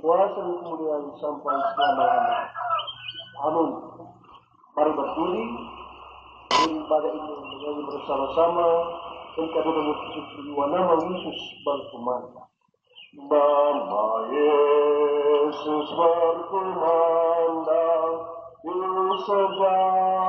kuasa dan kemuliaan sampai selama-lamanya. Amin. Mari berdiri pada ini menyanyi bersama-sama dan kami mengucapkan nama Yesus berkumandang. Nama Yesus berkumandang di sejarah